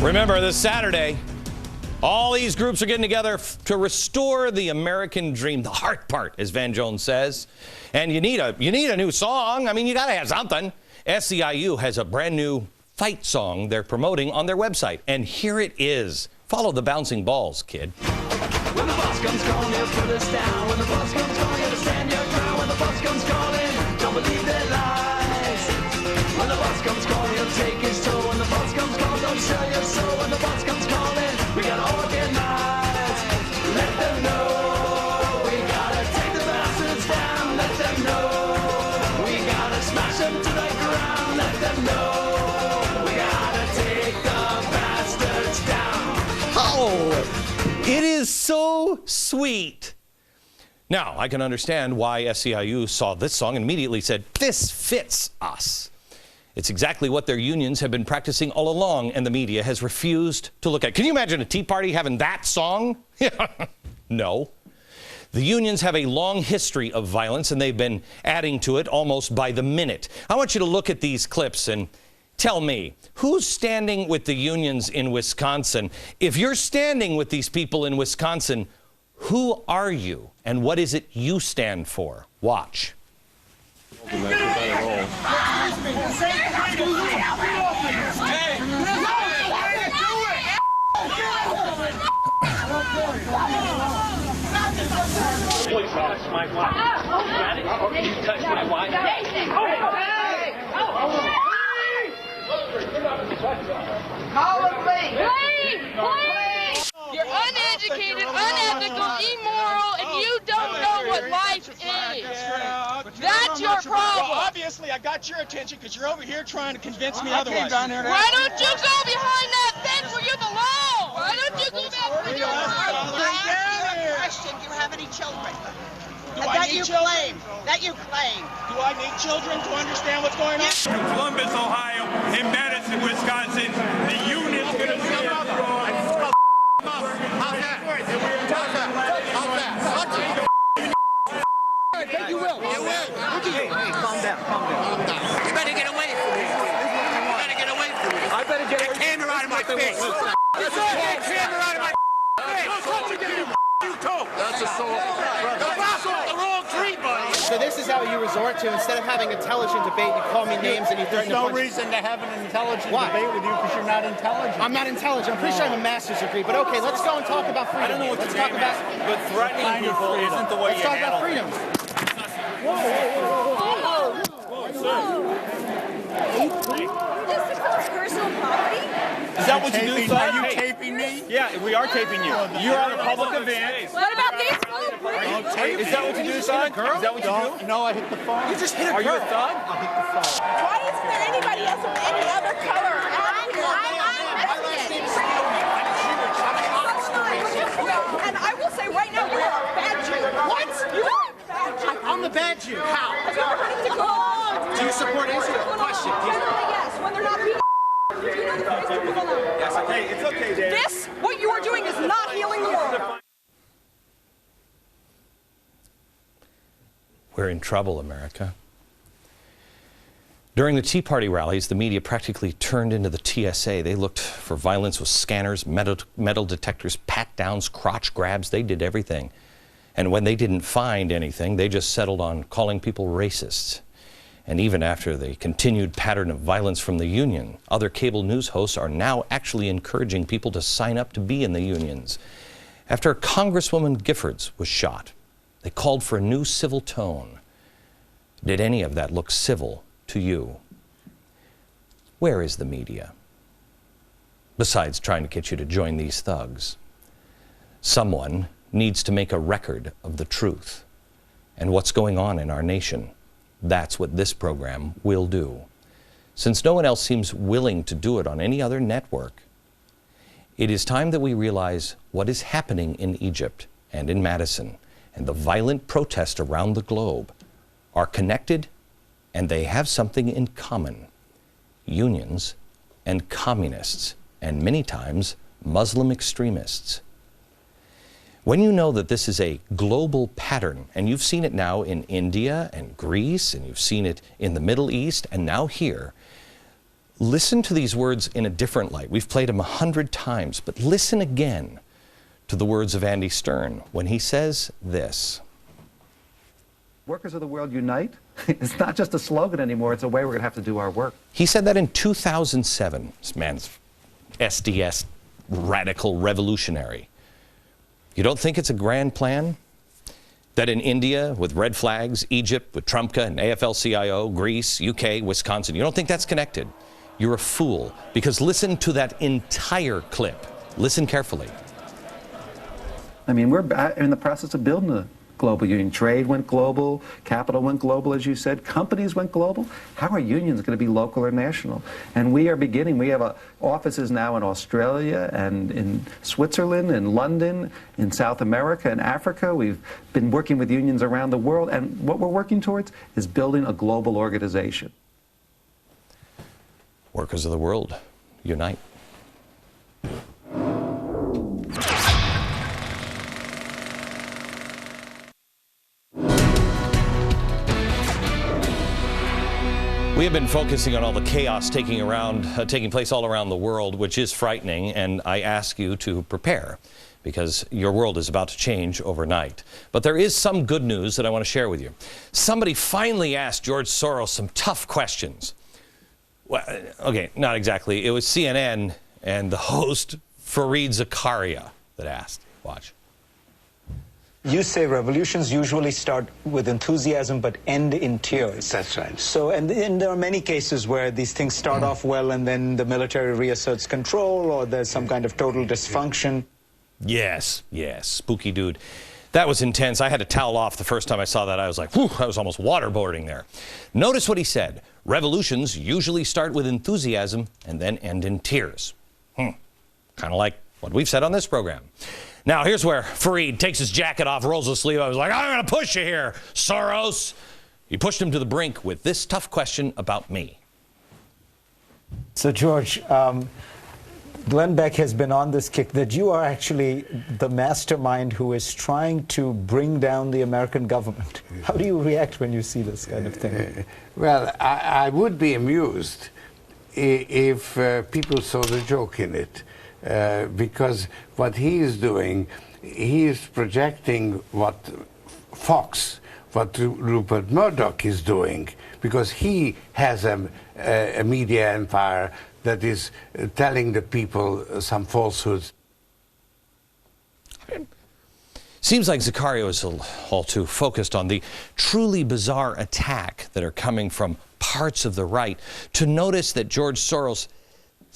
Remember, this Saturday, all these groups are getting together to restore the American dream, the heart part, as Van Jones says. And you need a new song. I mean, you got to have something. SEIU has a brand new fight song they're promoting on their website. And here it is. Follow the bouncing balls, kid. When the boss comes calling, he'll put us down. When the boss comes calling, you'll stand your ground. When the boss comes calling, don't believe their lies. When the boss comes calling, he'll take his toll. When the boss comes calling, don't sell your soul. When the boss comes calling, we gotta organize. Let them know we gotta take the bastards down. Let them know we gotta smash them to the ground. Let them know we gotta take the bastards down. Oh, it is so sweet. Now, I can understand why SEIU saw this song and immediately said, this fits us. It's exactly what their unions have been practicing all along, and the media has refused to look at. Can you imagine a Tea Party having that song? No. The unions have a long history of violence, and they've been adding to it almost by the minute. I want you to look at these clips and tell me, who's standing with the unions in Wisconsin? If you're standing with these people in Wisconsin, who are you, and what is it you stand for? Watch. Please touch my wife. You touch my wife. You're uneducated, unethical, immoral, and you don't know what life is. That's your problem. Well, obviously, I got your attention because you're over here trying to convince me otherwise. Why don't you go behind that fence where you belong? Why don't you go back where you belong? I asked you a question. Do you have any children? That you claim. Do I need children to understand what's going on? In Columbus, Ohio, in Madison, Wisconsin, the union's going to see us wrong. How's that? You will. Hey, calm down. You better get away from me. I better get Get the camera out of my face. Get the camera out of my face. That's assault. The wrong tree, buddy. So this is how you resort to, instead of having intelligent debate, you call me names and you threaten to punch. There's no reason to have an intelligent Why? debate with you because you're not intelligent. I'm not intelligent. I'm pretty sure I have a master's degree. But okay, let's go and talk about freedom. I don't know what let's your talk name about. is, but threatening people isn't the way Let's you talk about handle freedom. Personal property? Is that what you do, son? Are you taping me? Yeah, we are taping you. You're on a public event. What about these? Is that what you do, son? Is that what you do? No, I hit the phone. You just hit a Are you girl. a thug? Why isn't there anybody else of any other color? And I will say right now, you are a bad Jew. What? You are a bad Jew. I'm the bad Jew. How? Do Do you support Israel? Question. Generally, yes. When they're not being Yes, okay. It's okay, Dave. This, what you are doing, is not healing the world. We're in trouble, America. During the Tea Party rallies, the media practically turned into the TSA. They looked for violence with scanners, metal detectors, pat-downs, crotch grabs. They did everything. And when they didn't find anything, they just settled on calling people racists. And even after the continued pattern of violence from the union, other cable news hosts are now actually encouraging people to sign up to be in the unions. After Congresswoman Giffords was shot, they called for a new civil tone. Did any of that look civil to you? Where is the media? Besides trying to get you to join these thugs. Someone needs to make a record of the truth and what's going on in our nation. That's what this program will do. Since no one else seems willing to do it on any other network, it is time that we realize what is happening in Egypt and in Madison and the violent protests around the globe are connected, and they have something in common: unions and communists, and many times Muslim extremists. When you know that this is a global pattern, and you've seen it now in India and Greece, and you've seen it in the Middle East, and now here, Listen to these words in a different light. We've played them 100 times, but listen again to the words of Andy Stern when he says this. Workers of the world unite. It's not just a slogan anymore. It's a way we're going to have to do our work. He said that in 2007. This man's SDS, radical revolutionary. You don't think it's a grand plan? That in India, with red flags, Egypt, with Trumpka and AFL-CIO, Greece, UK, Wisconsin, you don't think that's connected? You're a fool. Because listen to that entire clip. Listen carefully. I mean, we're in the process of building a global union. Trade went global, capital went global, as you said, companies went global. How are unions going to be local or national? And we are beginning. We have offices now in Australia and in Switzerland, in London, in South America, and Africa. We've been working with unions around the world, and what we're working towards is building a global organization. Workers of the world, unite. We have been focusing on all the chaos taking place all around the world, which is frightening, and I ask you to prepare because your world is about to change overnight. But there is some good news that I want to share with you. Somebody finally asked George Soros some tough questions. Well, okay, not exactly. It was CNN and the host, Fareed Zakaria, that asked. Watch. You say revolutions usually start with enthusiasm but end in tears. That's right. So, and there are many cases where these things start off well and then the military reasserts control or there's some kind of total dysfunction. Yes, spooky dude. That was intense. I had to towel off the first time I saw that. I was like, whew, I was almost waterboarding there. Notice what he said. Revolutions usually start with enthusiasm and then end in tears. Kind of like what we've said on this program. Now, here's where Fareed takes his jacket off, rolls his sleeve. I was like, I'm going to push you here, Soros. He pushed him to the brink with this tough question about me. So, George, Glenn Beck has been on this kick that you are actually the mastermind who is trying to bring down the American government. How do you react when you see this kind of thing? Well, I would be amused if people saw the joke in it. Because what he is doing, he is projecting what Fox, what Rupert Murdoch is doing, because he has a media empire that is telling the people some falsehoods. Seems like Zakaria is all too focused on the truly bizarre attack that are coming from parts of the right to notice that George Soros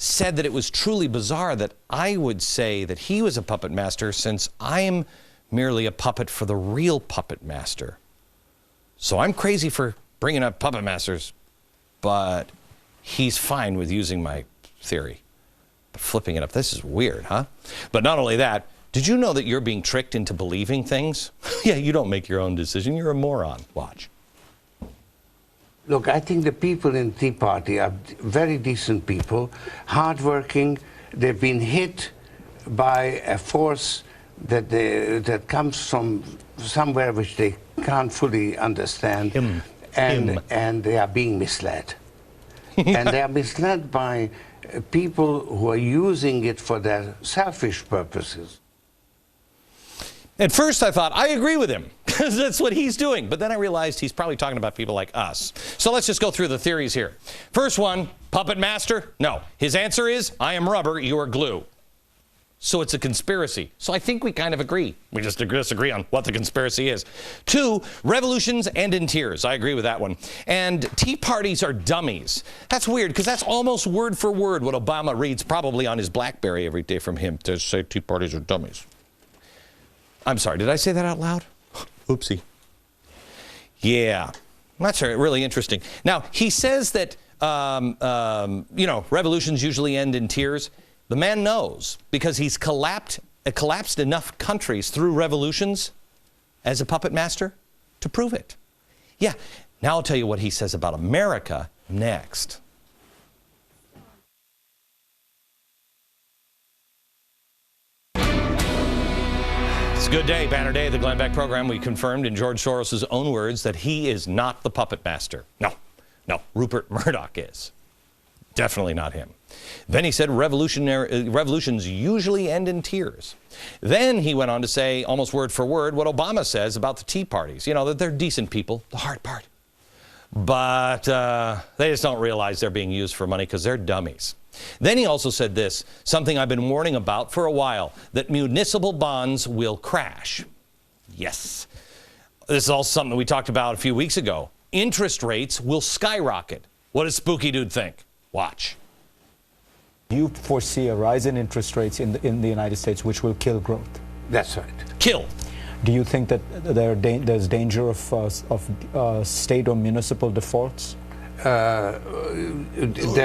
said that it was truly bizarre that I would say that he was a puppet master since I am merely a puppet for the real puppet master. So I'm crazy for bringing up puppet masters, but he's fine with using my theory. But flipping it up, this is weird, huh? But not only that, did you know that you're being tricked into believing things? Yeah, you don't make your own decision. You're a moron. Watch. Look, I think the people in Tea Party are very decent people, hardworking. They've been hit by a force that comes from somewhere which they can't fully understand, and they are being misled. And they are misled by people who are using it for their selfish purposes. At first I thought, I agree with him, because that's what he's doing. But then I realized he's probably talking about people like us. So let's just go through the theories here. First one, puppet master? No. His answer is, I am rubber, you are glue. So it's a conspiracy. So I think we kind of agree. We just disagree on what the conspiracy is. 2, revolutions end in tears. I agree with that one. And tea parties are dummies. That's weird, because that's almost word for word what Obama reads probably on his BlackBerry every day from him to say tea parties are dummies. I'm sorry, did I say that out loud? Oopsie. Yeah, that's really interesting. Now, he says that, revolutions usually end in tears. The man knows because he's collapsed enough countries through revolutions as a puppet master to prove it. Yeah, now I'll tell you what he says about America next. It's a good day, banner day of the Glenn Beck program. We confirmed in George Soros' own words that he is not the puppet master. No, Rupert Murdoch is. Definitely not him. Then he said revolutions usually end in tears. Then he went on to say, almost word for word, what Obama says about the Tea Parties. You know, that they're decent people, the hard part. But they just don't realize they're being used for money because they're dummies. Then he also said this, something I've been warning about for a while, that municipal bonds will crash. Yes. This is also something we talked about a few weeks ago. Interest rates will skyrocket. What does Spooky Dude think? Watch. Do you foresee a rise in interest rates in the United States which will kill growth? That's right. Kill. Do you think that there's danger of state or municipal defaults? There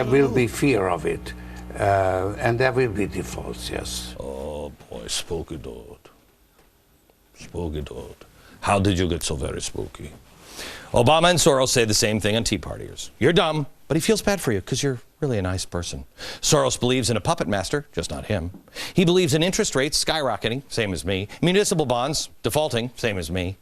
will be fear of it, and there will be defaults, yes. Oh boy, Spooky Dude. Spooky Dude. How did you get so very spooky? Obama and Soros say the same thing on Tea Partiers. You're dumb, but he feels bad for you because you're really a nice person. Soros believes in a puppet master, just not him. He believes in interest rates skyrocketing, same as me. Municipal bonds defaulting, same as me.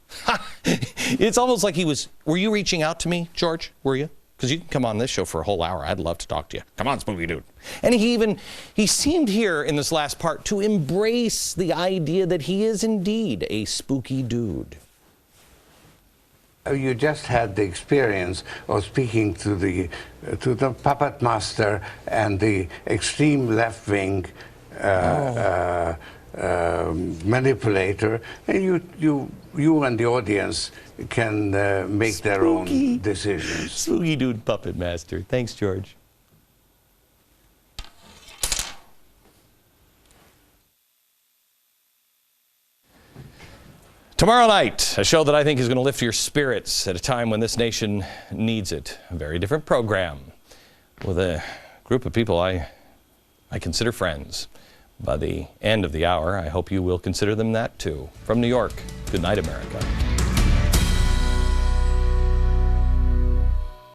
It's almost like he was, were you reaching out to me, George? Were you? Because you can come on this show for a whole hour. I'd love to talk to you. Come on, Spooky Dude. And he seemed here in this last part to embrace the idea that he is indeed a spooky dude. You just had the experience of speaking to the puppet master and the extreme left-wing manipulator, and you and the audience can make their own decisions. Spooky Dude puppet master. Thanks, George. Tomorrow night, a show that I think is going to lift your spirits at a time when this nation needs it. A very different program with a group of people I consider friends. By the end of the hour, I hope you will consider them that too. From New York, good night, America.